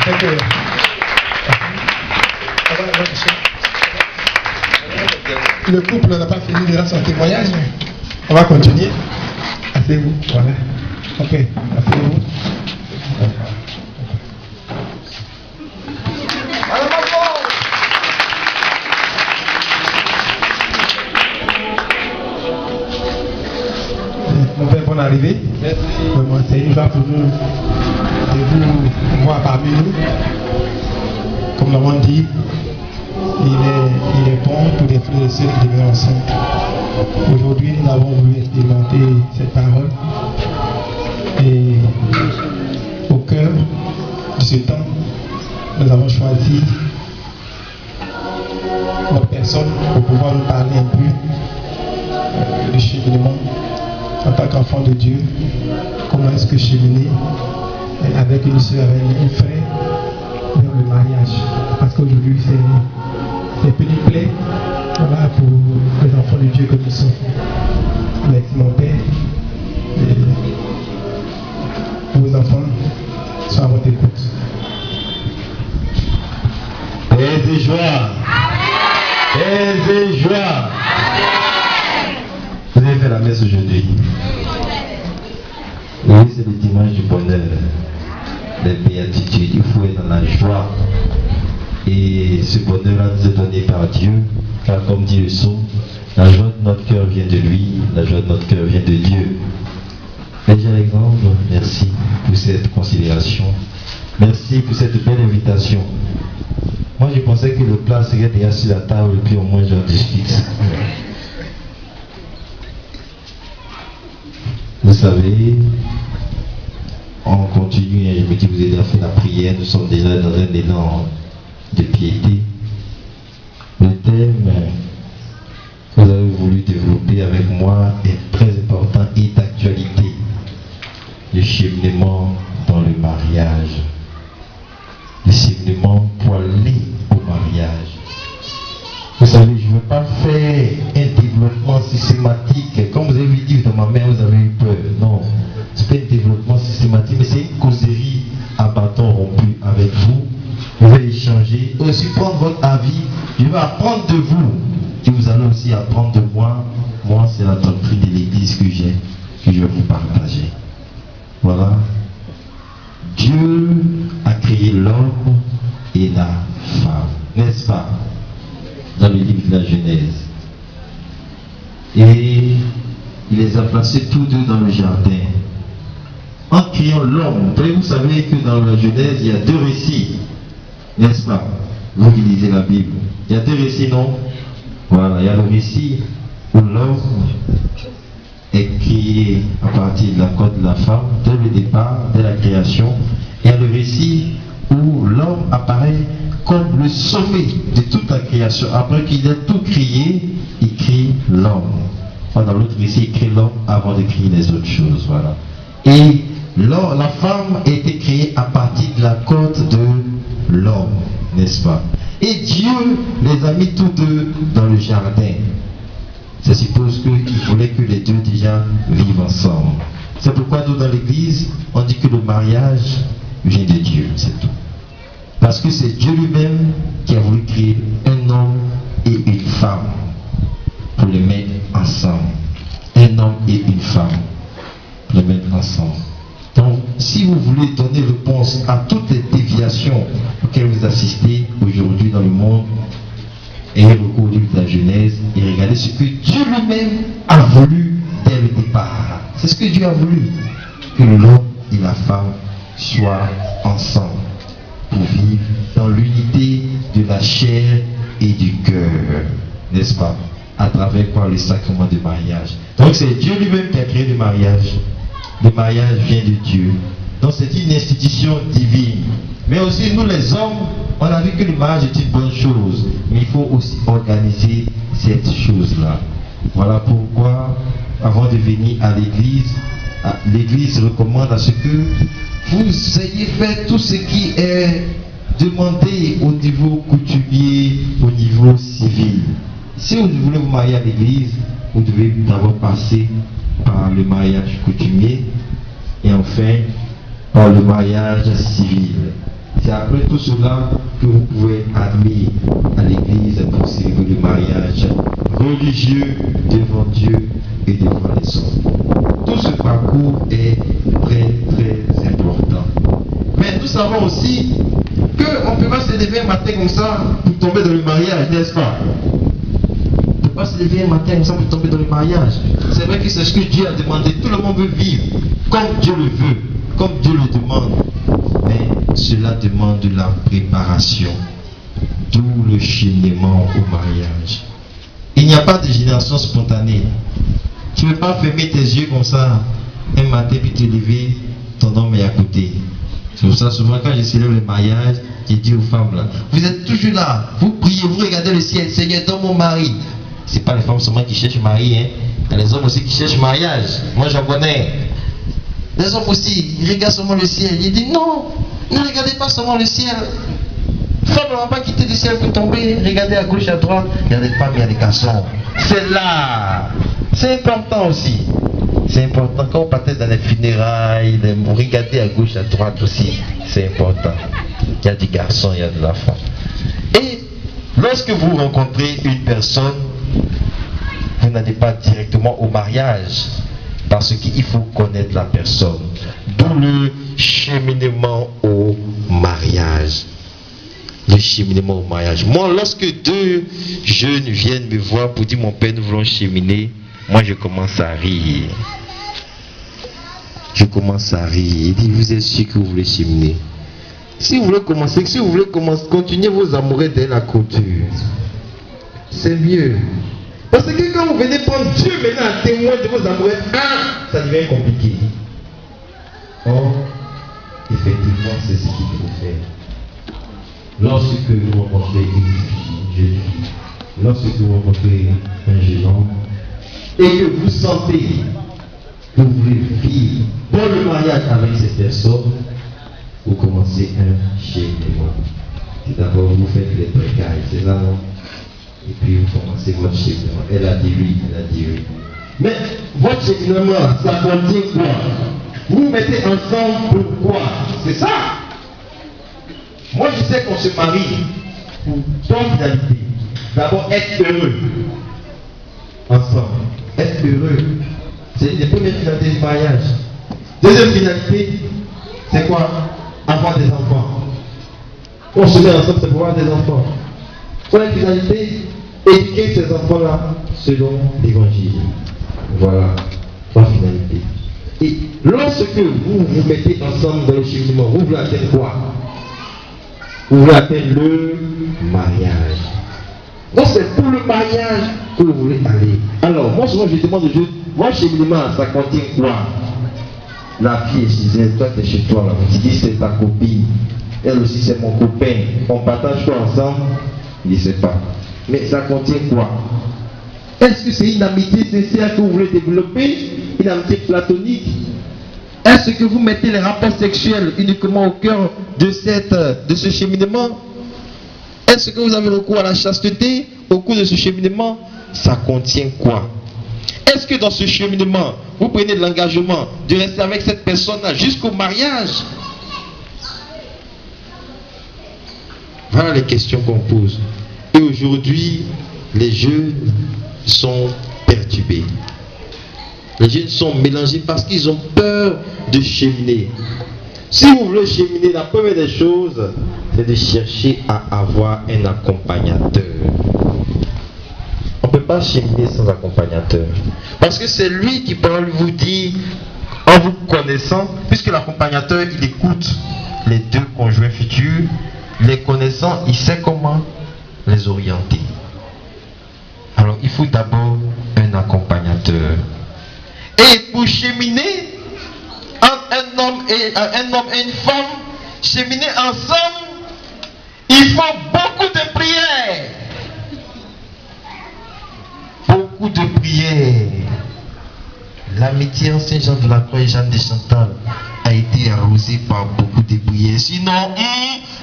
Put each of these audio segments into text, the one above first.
fait que... Le couple n'a pas fini de son témoignage. On va continuer. Asseyez-vous. Voilà. Ok. Asseyez-vous. Mon père, bonne arrivée. Vraiment, c'est une joie pour nous de vous voir parmi nous. Comme l'avons dit, il est bon pour les frères et sœurs qui demeurent ensemble. Aujourd'hui, nous avons voulu expérimenter cette parole. Et au cœur de ce temps, nous avons choisi notre personne pour pouvoir nous parler un peu du cheminement en tant qu'enfant de Dieu. Comment est-ce que cheminer avec une soeur, avec un frère vers le mariage. Parce qu'aujourd'hui, c'est petit plaît, voilà, pour les enfants de Dieu que nous sommes. Avec mon père, vos enfants sont à votre écoute. Paix et joie. Paix et joie. Vous avez fait la messe aujourd'hui. Oui, c'est le dimanche du bonheur, des béatitudes. Il faut être dans la joie. Et ce bonheur-là nous est donné par Dieu, car comme dit le psaume, la joie de notre cœur vient de lui, la joie de notre cœur vient de Dieu. Père Alexandre, merci pour cette considération. Merci pour cette belle invitation. Moi, je pensais que le plat serait déjà sur la table, et puis au moins j'en discute. Vous savez, on continue, et je me dis, vous avez déjà fait la prière, nous sommes déjà dans un élan de piété. Le thème que vous avez voulu développer avec moi est très important et d'actualité. Le cheminement dans le mariage. Le cheminement pour aller au mariage. Vous savez, je ne veux pas faire un développement systématique. Comme vous avez dit dans ma mère, vous avez eu peur. Non, ce n'est pas un développement systématique, mais c'est une causerie à bâton rompu avec vous. Vous allez échanger, aussi prendre votre avis. Je vais apprendre de vous et vous allez aussi apprendre de moi. Moi, c'est la doctrine de l'Église que je vais vous partager. Voilà. Dieu a créé l'homme et la femme, n'est-ce pas? Dans le livre de la Genèse. Et il les a placés tous deux dans le jardin. En créant l'homme, vous savez que dans la Genèse, il y a deux récits. N'est-ce pas? Vous qui lisez la Bible. Il y a deux récits, non? Voilà, il y a le récit où l'homme est créé à partir de la côte de la femme, dès le départ, dès la création. Il y a le récit où l'homme apparaît comme le sommet de toute la création. Après qu'il ait tout créé, il crée l'homme. Dans l'autre récit, il crée l'homme avant de créer les autres choses. Voilà. Et la femme a été créée à partir de la côte de l'homme, n'est-ce pas? Et Dieu les a mis tous deux dans le jardin. Ça suppose qu'il voulait que les deux déjà vivent ensemble. C'est pourquoi nous dans l'église, on dit que le mariage vient de Dieu, c'est tout. Parce que c'est Dieu lui-même qui a voulu créer un homme et une femme pour les mettre ensemble. Un homme et une femme pour les mettre ensemble. Donc, si vous voulez donner réponse à toutes les déviations auxquelles vous assistez aujourd'hui dans le monde, ayez recours au livre de la Genèse et regardez ce que Dieu lui-même a voulu dès le départ. C'est ce que Dieu a voulu, que l'homme et la femme soient ensemble pour vivre dans l'unité de la chair et du cœur, n'est-ce pas? À travers quoi? Le sacrement du mariage. Donc c'est Dieu lui-même qui a créé le mariage. Le mariage vient de Dieu. Donc c'est une institution divine. Mais aussi nous les hommes, on a vu que le mariage est une bonne chose. Mais il faut aussi organiser cette chose-là. Voilà pourquoi, avant de venir à l'église, l'église recommande à ce que vous ayez fait tout ce qui est demandé au niveau coutumier, au niveau civil. Si vous voulez vous marier à l'église, vous devez d'abord passer par le mariage coutumier et enfin par le mariage civil. C'est après tout cela que vous pouvez admis à l'église pour célébrer le mariage religieux devant Dieu et devant les hommes. Tout ce parcours est très très important. Mais nous savons aussi qu'on ne peut pas se lever un matin comme ça pour tomber dans le mariage, n'est-ce pas? On ne peut pas se lever un matin comme ça pour tomber dans le mariage. C'est vrai que c'est ce que Dieu a demandé. Tout le monde veut vivre comme Dieu le veut, comme Dieu le demande. Mais cela demande de la préparation, tout le cheminement au mariage. Il n'y a pas de génération spontanée. Tu ne peux pas fermer tes yeux comme ça un matin puis te lever, ton homme est à côté. C'est pour ça souvent quand je célèbre le mariage, je dis aux femmes là, vous êtes toujours là, vous priez, vous regardez le ciel, Seigneur, donne mon mari. C'est pas les femmes seulement qui cherchent mari, hein. Il y a les hommes aussi qui cherchent mariage. Moi j'en connais. Les hommes aussi, ils regardent seulement le ciel. Ils disent non, ne regardez pas seulement le ciel. Femme ne va pas quitter le ciel pour tomber. Regardez à gauche, à droite. Il y a des femmes, il y a des garçons. C'est là. C'est important aussi. C'est important. Quand on partait dans les funérailles, regardez à gauche, à droite aussi. C'est important. Il y a des garçons, il y a de la femme. Et lorsque vous rencontrez une personne, vous n'allez pas directement au mariage. Parce qu'il faut connaître la personne. D'où le cheminement au mariage. Le cheminement au mariage. Moi, lorsque deux jeunes viennent me voir pour dire mon père, nous voulons cheminer, moi je commence à rire. Je commence à rire. Il dit, vous êtes sûr que vous voulez cheminer? Si vous voulez commencer, continuez vos amoureux dès la clôture. C'est mieux. Parce que quand vous venez prendre Dieu maintenant à témoin de vos amoureux, ça devient compliqué. Or, effectivement, c'est ce qu'il faut faire. Lorsque vous rencontrez une jeune fille, lorsque vous rencontrez un jeune homme, et que vous sentez que vous voulez vivre dans le mariage avec cette personne, vous commencez un cheminement. D'abord, vous faites les précailles, c'est ça, non? Et puis vous commencez votre cheminement. Elle a dit oui, elle a dit oui. Mais votre cheminement, ça contient quoi? Vous vous mettez ensemble pour quoi? C'est ça. Moi je sais qu'on se marie pour trois finalités. D'abord être heureux. Ensemble. Être heureux. C'est une des premières finalités du mariage. Deuxième finalité, c'est quoi? Avoir des enfants. On se met ensemble, c'est pour avoir des enfants. Première finalité, éduquer ces enfants-là selon l'évangile. Voilà, trois finalités. Et lorsque vous vous mettez ensemble dans le cheminement, vous voulez atteindre quoi? Vous voulez atteindre le mariage. Donc c'est pour le mariage que vous voulez aller. Alors, moi souvent je demande aux Dieu, mon cheminement, ça contient quoi? La fille est chez elle, toi tu es chez toi là. Tu dis c'est ta copine. Elle aussi c'est mon copain. On partage quoi ensemble? Il ne sait pas. Mais ça contient quoi? Est-ce que c'est une amitié sincère que vous voulez développer? Une amitié platonique? Est-ce que vous mettez les rapports sexuels uniquement au cœur de ce cheminement? Est-ce que vous avez recours à la chasteté au cours de ce cheminement? Ça contient quoi? Est-ce que dans ce cheminement, vous prenez de l'engagement de rester avec cette personne-là jusqu'au mariage? Voilà les questions qu'on pose. Et aujourd'hui, les jeunes sont perturbés. Les jeunes sont mélangés parce qu'ils ont peur de cheminer. Si vous voulez cheminer, la première des choses, c'est de chercher à avoir un accompagnateur. On ne peut pas cheminer sans accompagnateur. Parce que c'est lui qui peut vous dire, en vous connaissant, puisque l'accompagnateur, il écoute les deux conjoints futurs, les connaissant, il sait comment les orienter. Alors, il faut d'abord un accompagnateur. Et pour cheminer, entre un homme et une femme, cheminer ensemble, il faut beaucoup de prières. Beaucoup de prières. L'amitié en Saint-Jean de la Croix et Jeanne de Chantal a été arrosée par beaucoup de prières. Sinon,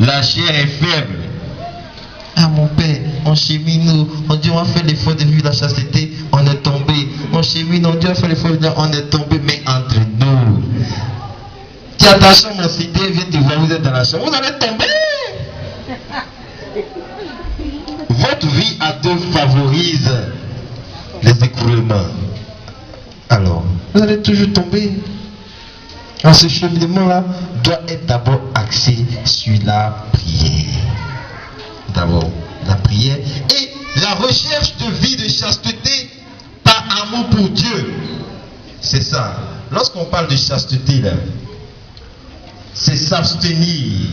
la chair est faible. Ah mon père, on chemine, on dit on va faire l'effort de vivre la chasteté, on est tombé. On chemine, on dit on va faire l'effort de vivre, on est tombé, mais entre nous. Tu as ta chambre en cité, viens te voir, vous êtes dans la chambre, vous allez tomber. Votre vie à deux favorise les écroulements. Alors, vous allez toujours tomber. Alors, ce cheminement-là doit être d'abord axé sur la prière. D'abord, la prière et la recherche de vie de chasteté par amour pour Dieu. C'est ça. Lorsqu'on parle de chasteté, là, c'est s'abstenir.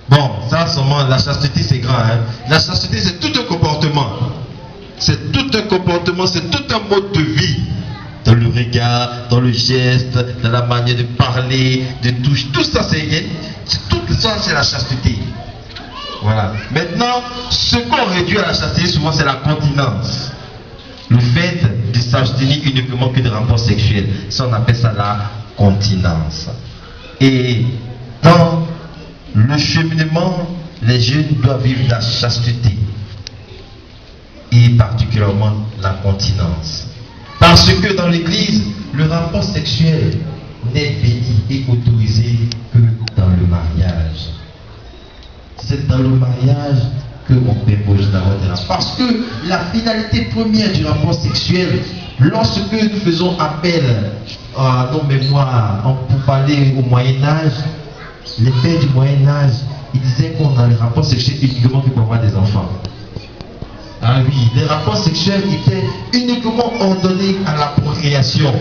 Bon, ça, seulement, la chasteté, c'est grand. Hein? La chasteté, c'est tout un comportement. C'est tout un comportement, c'est tout un mode de vie. Dans le regard, dans le geste, dans la manière de parler, de toucher. Tout ça, c'est la chasteté. Voilà. Maintenant, ce qu'on réduit à la chasteté, souvent, c'est la continence. Le fait de s'abstenir uniquement que de rapports sexuels. Ça, on appelle ça la continence. Et dans le cheminement, les jeunes doivent vivre la chasteté. Et particulièrement la continence. Parce que dans l'église, le rapport sexuel n'est béni et autorisé que dans le mariage. C'est dans le mariage qu'on permet d'avoir des rapports. Parce que la finalité première du rapport sexuel, lorsque nous faisons appel à nos mémoires pour parler au Moyen-Âge, les pères du Moyen-Âge, ils disaient qu'on a les rapports sexuels uniquement pour avoir des enfants. Ah oui, les rapports sexuels étaient uniquement ordonnés à la procréation.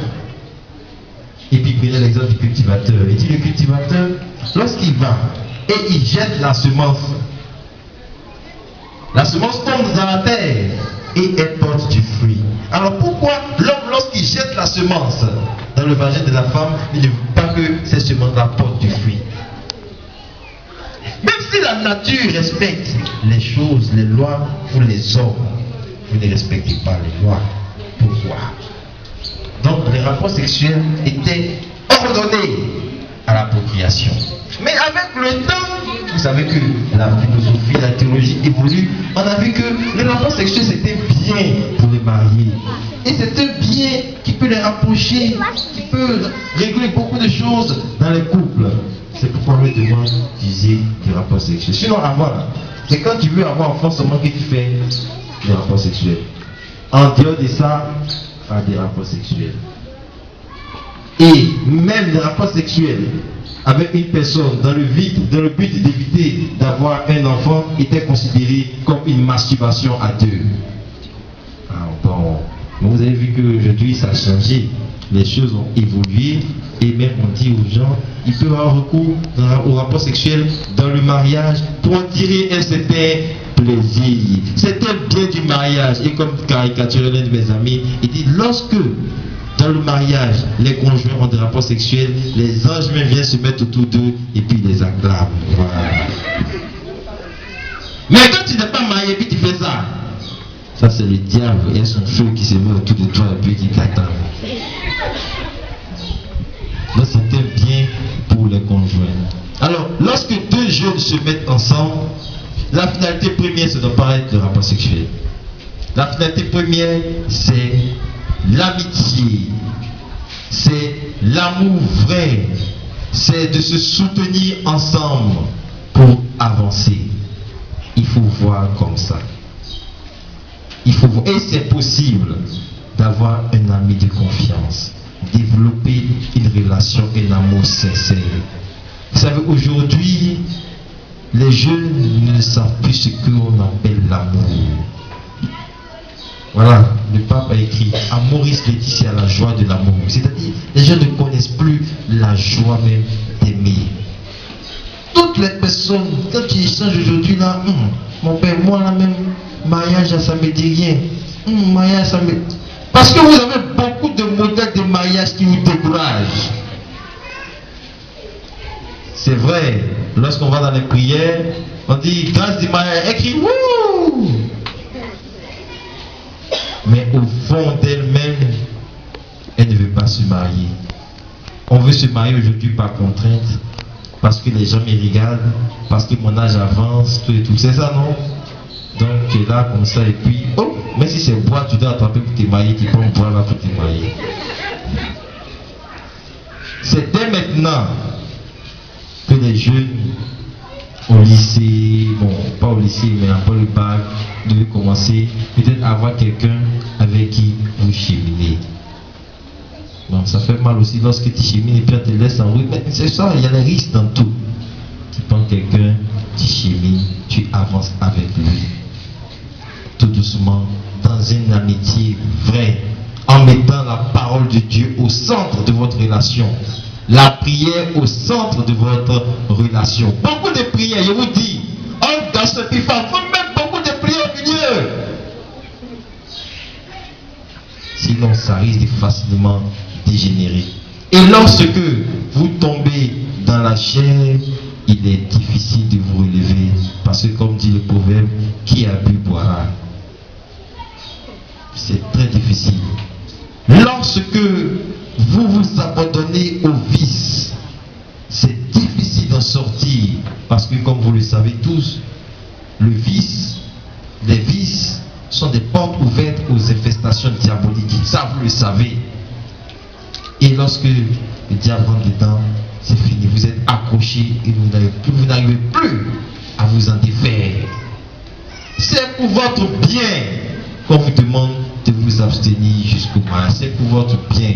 Et puis il prenait l'exemple du cultivateur. Il dit le cultivateur, lorsqu'il va et il jette la semence tombe dans la terre et elle porte du fruit. Alors pourquoi l'homme, lorsqu'il jette la semence dans le vagin de la femme, il ne veut pas que cette semence-là porte du fruit? Même si la nature respecte les choses, les lois pour les hommes, vous ne respectez pas les lois. Pourquoi? Donc les rapports sexuels étaient ordonnés à la procréation. Mais avec le temps, vous savez que la philosophie, la théologie évolue, on a vu que les rapports sexuels c'était bien pour les mariés. Et c'est un bien qui peut les rapprocher, qui peut régler beaucoup de choses dans les couples. C'est pourquoi on me demande d'utiliser des rapports sexuels. Sinon, avant, c'est quand tu veux avoir enfant seulement que tu fais des rapports sexuels. En dehors de ça, faire des rapports sexuels. Et même les rapports sexuels avec une personne dans le but d'éviter d'avoir un enfant était considéré comme une masturbation à deux. Ah, bon. Vous avez vu qu'aujourd'hui ça a changé. Les choses ont évolué et même on dit aux gens, ils peuvent avoir recours au rapport sexuel dans le mariage pour en tirer un certain plaisir. C'est un bien du mariage. Et comme caricature l'un de mes amis, il dit lorsque dans le mariage, les conjoints ont des rapports sexuels, les anges même viennent se mettre autour d'eux et puis ils les acclament. Voilà. Mais quand tu n'es pas marié et puis tu fais ça, ça c'est le diable et son feu qui se met autour de toi et puis qui t'attend. Là c'est un bien pour les conjoints. Alors, lorsque deux jeunes se mettent ensemble, la finalité première c'est de paraître le rapport sexuel. La finalité première c'est l'amitié, c'est l'amour vrai, c'est de se soutenir ensemble pour avancer. Il faut voir comme ça. Il faut voir. Et c'est possible d'avoir un ami de confiance, développer une relation, un amour sincère. Vous savez, aujourd'hui, les jeunes ne savent plus ce qu'on appelle l'amour. Voilà, le pape a écrit Amoris Laetitia, la joie de l'amour. C'est-à-dire, les gens ne connaissent plus la joie même d'aimer. Toutes les personnes, quand tu échanges aujourd'hui là, mon père, moi là même, mariage, ça me dit rien. Mariage, ça me... Parce que vous avez beaucoup de modèles de mariage qui vous découragent. C'est vrai, lorsqu'on va dans les prières, on dit grâce du mariage, écrit wouh! Mais au fond d'elle-même, elle ne veut pas se marier. On veut se marier aujourd'hui par contrainte, parce que les gens me regardent, parce que mon âge avance, tout et tout. C'est ça, non? Donc tu es là comme ça, et puis, oh, mais si c'est bois, tu dois attraper pour te marier, tu prends bois là pour te marier. C'est dès maintenant que les jeunes au lycée, bon, pas au lycée, mais après le bac, vous devez commencer peut-être à avoir quelqu'un avec qui vous cheminez. Bon, ça fait mal aussi lorsque tu chemines et puis on te laisse en route. Mais c'est ça, il y a les risques dans tout. Tu prends quelqu'un, tu chemines, tu avances avec lui. Tout doucement, dans une amitié vraie, en mettant la parole de Dieu au centre de votre relation. La prière au centre de votre relation. Beaucoup de prières, je vous dis, un garçon et femme font même beaucoup de prières au milieu. Sinon, ça risque de facilement dégénérer. Et lorsque vous tombez dans la chair, il est difficile de vous relever. Parce que comme dit le proverbe, qui a bu boira. C'est très difficile. Lorsque vous vous abandonnez au vice, c'est difficile d'en sortir. Parce que comme vous le savez tous, le vice, les vices sont des portes ouvertes aux infestations diaboliques. Ça, vous le savez. Et lorsque le diable rentre dedans, c'est fini. Vous êtes accroché et vous n'arrivez plus à vous en défaire. C'est pour votre bien qu'on vous demande de vous abstenir jusqu'au mariage. C'est pour votre bien.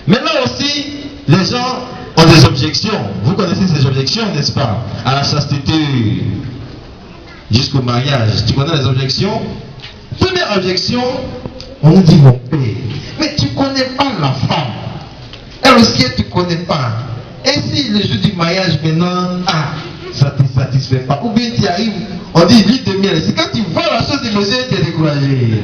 Maintenant aussi, les gens ont des objections. Vous connaissez ces objections, n'est-ce pas? À la chasteté jusqu'au mariage. Tu connais les objections? Première objection, on nous dit mon père, mais tu ne connais pas la femme. Elle aussi, elle ne te connaît pas. Et si le jour du mariage maintenant, ça ne te satisfait pas, ou bien tu arrives, on dit l'huile de miel, c'est quand tu vois la chose de monsieur, tu es découragé.